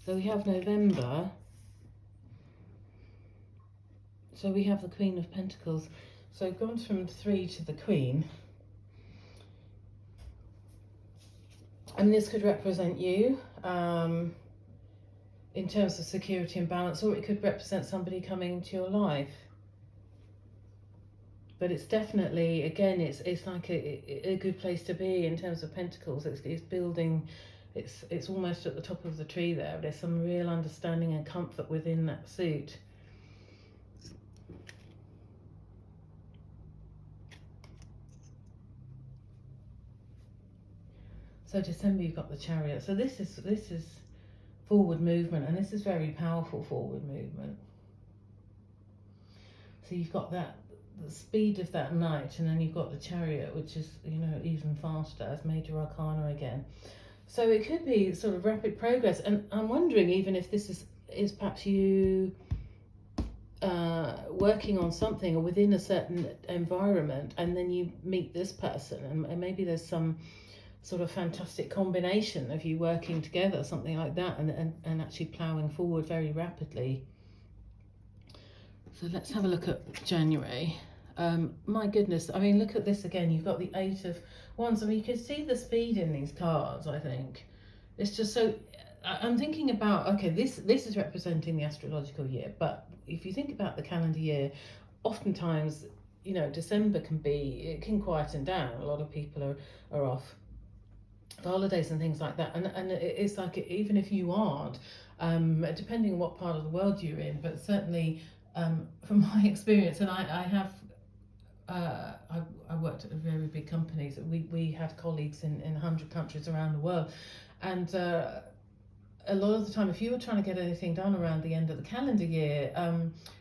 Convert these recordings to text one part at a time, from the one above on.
So we have November. So we have the Queen of Pentacles. So gone from 3 to the Queen. And this could represent you in terms of security and balance, or it could represent somebody coming into your life. But it's definitely, again, it's like a good place to be in terms of Pentacles. It's building, it's almost at the top of the tree there. There's some real understanding and comfort within that suit. So December, you've got the Chariot. So this is forward movement, and this is very powerful forward movement. So you've got that, the speed of that Knight, and then you've got the Chariot, which is, you know, even faster as Major Arcana again. So it could be sort of rapid progress, and I'm wondering even if this is perhaps you working on something or within a certain environment, and then you meet this person, and maybe there's some sort of fantastic combination of you working together, something like that, and actually ploughing forward very rapidly. So let's have a look at January. My goodness, I mean, look at this again. You've got the 8 of Wands. I mean, you can see the speed in these cards, I think. It's just so, I'm thinking about, okay, this is representing the astrological year, but if you think about the calendar year, oftentimes, you know, December it can quieten down. A lot of people are off the holidays and things like that, and it's like, even if you aren't, depending on what part of the world you're in, but certainly from my experience, and I have I worked at very big companies. We had colleagues in 100 countries around the world, and a lot of the time, if you were trying to get anything done around the end of the calendar year,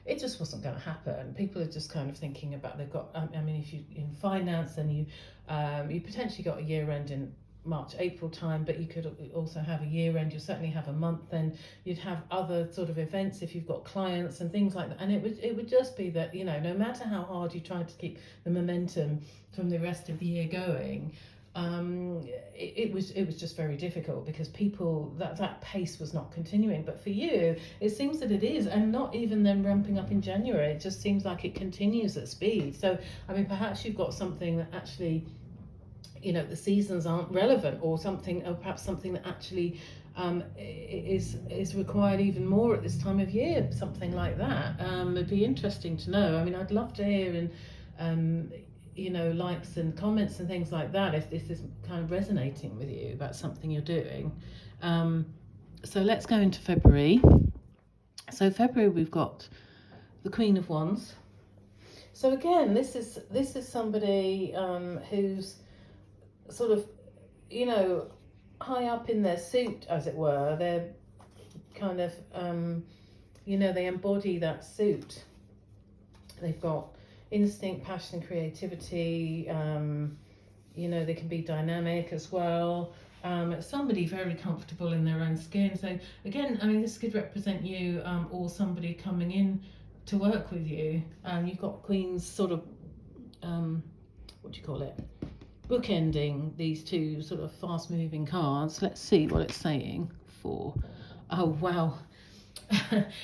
it just wasn't going to happen. People are just kind of thinking about, they've got, I mean, if you in finance, then you potentially got a year end in March, April time, but you could also have a year end. You certainly have a month, then you'd have other sort of events if you've got clients and things like that. And it would just be that, you know, no matter how hard you tried to keep the momentum from the rest of the year going, it was just very difficult, because people, that pace was not continuing. But for you, it seems that it is, and not even then ramping up in January. It just seems like it continues at speed. So I mean, perhaps you've got something that actually, you know, the seasons aren't relevant, or something, or perhaps something that actually is required even more at this time of year, something like that. It'd be interesting to know. I mean, I'd love to hear, and you know, likes and comments and things like that, if this is kind of resonating with you about something you're doing. So let's go into February. So February, we've got the Queen of Wands. So again, this is somebody who's sort of, you know, high up in their suit, as it were. They're kind of, you know, they embody that suit. They've got instinct, passion, creativity. You know, they can be dynamic as well. Somebody very comfortable in their own skin. So again, I mean, this could represent you, or somebody coming in to work with you. You've got Queens sort of, what do you call it? Bookending these two sort of fast moving cards. Let's see what it's saying for. Oh wow.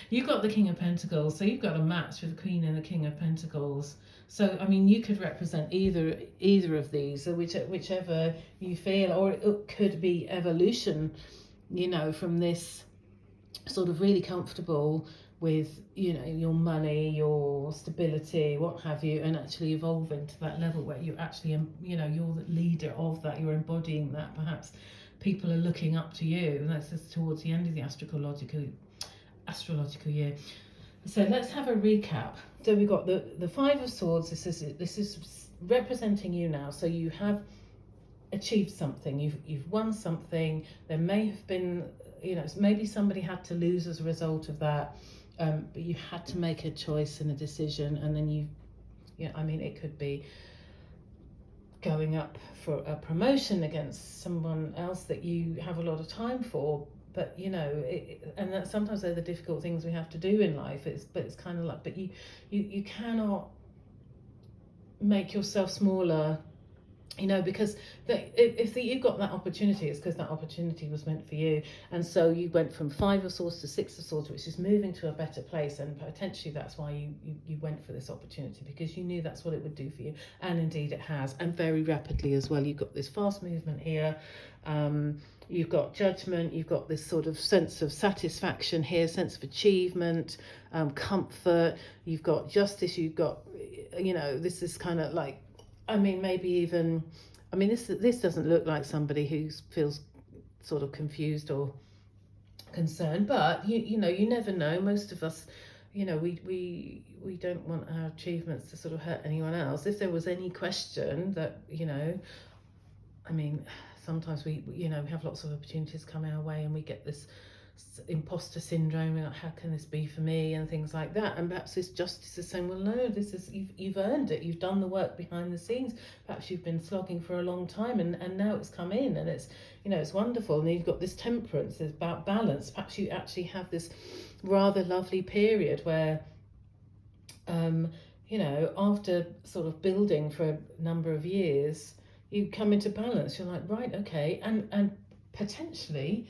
You've got the King of Pentacles, so you've got a match with the Queen and the King of Pentacles. So I mean, you could represent either of these, so whichever you feel, or it could be evolution, you know, from this sort of really comfortable with, you know, your money, your stability, what have you, and actually evolving to that level where you actually, you know, you're the leader of that, you're embodying that. Perhaps people are looking up to you, and that's just towards the end of the astrological year. So let's have a recap. So we've got the Five of Swords. This is representing you now. So you have achieved something, you've won something. There may have been, you know, maybe somebody had to lose as a result of that, but you had to make a choice and a decision, and then you know, I mean, it could be going up for a promotion against someone else that you have a lot of time for. But you know, and that sometimes they're the difficult things we have to do in life. But it's kind of like, but you cannot make yourself smaller you know, because if you got that opportunity, it's because that opportunity was meant for you. And so you went from 5 of Swords to 6 of Swords, which is moving to a better place, and potentially that's why you went for this opportunity, because you knew that's what it would do for you. And indeed it has, and very rapidly as well. You've got this fast movement here. You've got Judgment, you've got this sort of sense of satisfaction here, sense of achievement, comfort. You've got Justice, you've got, you know, this is kind of like, I mean, maybe even, I mean, this doesn't look like somebody who feels sort of confused or concerned, but you know, you never know. Most of us, you know, we don't want our achievements to sort of hurt anyone else. If there was any question that, you know, I mean, sometimes we you know, we have lots of opportunities come our way and we get this imposter syndrome, like, how can this be for me, and things like that. And perhaps this Justice is saying, well, no, this is, you've earned it, you've done the work behind the scenes, perhaps you've been slogging for a long time, and now it's come in, and it's, you know, it's wonderful. And you've got this Temperance, it's about balance. Perhaps you actually have this rather lovely period where you know, after sort of building for a number of years, you come into balance. You're like, right, okay, and potentially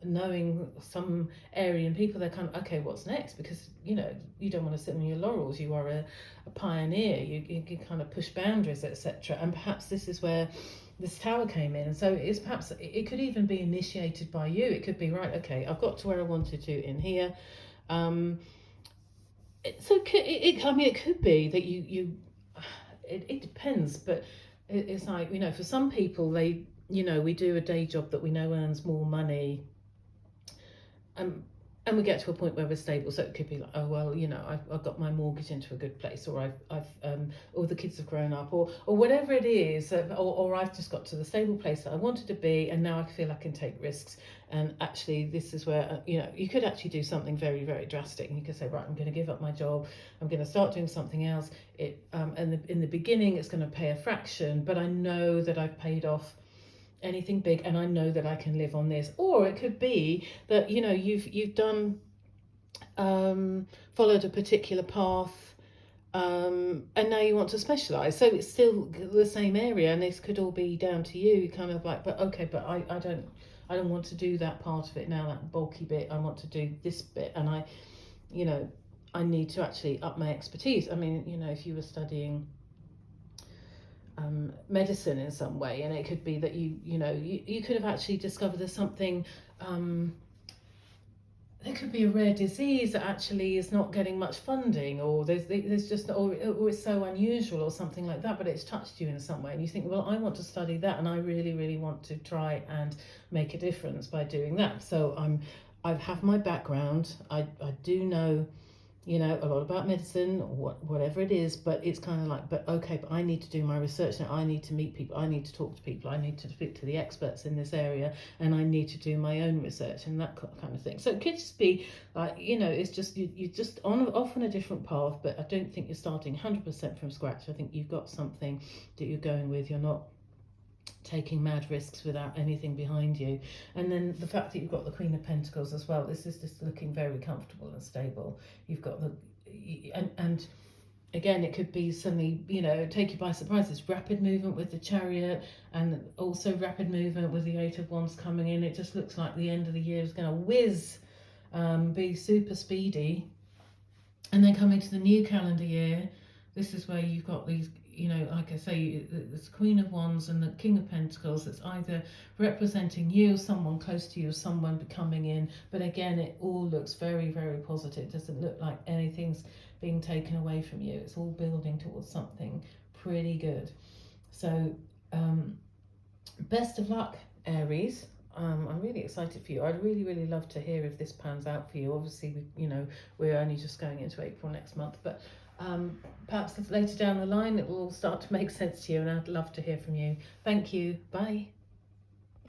knowing some Aryan people, they're kind of, okay, what's next? Because, you know, you don't want to sit on your laurels. You are a pioneer. You can kind of push boundaries, etc. And perhaps this is where this Tower came in. So it's perhaps, it could even be initiated by you. It could be, right, okay, I've got to where I wanted to in here. So I mean, it could be that it depends, but it's like, you know, for some people, they, you know, we do a day job that we know earns more money, and we get to a point where we're stable. So it could be like, oh well, you know, I've got my mortgage into a good place, or I've or the kids have grown up, or whatever it is, or I've just got to the stable place that I wanted to be, and now I feel I can take risks. And actually, this is where, you know, you could actually do something very, very drastic, and you could say, right, I'm going to give up my job, I'm going to start doing something else. And in the beginning, it's going to pay a fraction, but I know that I've paid off anything big, and I know that I can live on this. Or it could be that, you know, you've done followed a particular path, and now you want to specialize, so it's still the same area, and this could all be down to you, kind of like, but okay, but I don't want to do that part of it now, that bulky bit. I want to do this bit, and I, you know, I need to actually up my expertise. I mean, you know, if you were studying medicine in some way, and it could be that you know, you could have actually discovered there's something, there could be a rare disease that actually is not getting much funding, or there's just, or it's so unusual or something like that, but it's touched you in some way, and you think, well, I want to study that, and I really want to try and make a difference by doing that. So I have my background, I do know, you know, a lot about medicine, or whatever it is, but it's kind of like, but okay, but I need to do my research now. I need to meet people, I need to talk to people, I need to speak to the experts in this area, and I need to do my own research, and that kind of thing. So it could just be like, you know, it's just you just off on a different path, but I don't think you're starting 100% from scratch. I think you've got something that you're going with. You're not taking mad risks without anything behind you. And then the fact that you've got the Queen of Pentacles as well, this is just looking very comfortable and stable. You've got the, and again, it could be suddenly, you know, take you by surprise. It's rapid movement with the Chariot, and also rapid movement with the Eight of Wands coming in. It just looks like the end of the year is going to whiz, be super speedy. And then coming to the new calendar year, this is where you've got these, you know, like I say, this Queen of Wands and the King of Pentacles. It's either representing you, someone close to you, someone coming in. But again, it all looks very, very positive. It doesn't look like anything's being taken away from you. It's all building towards something pretty good. So best of luck, Aries. I'm really excited for you. I'd really love to hear if this pans out for you. Obviously, you know, we're only just going into April next month, but perhaps later down the line it will all start to make sense to you, and I'd love to hear from you. Thank you. Bye.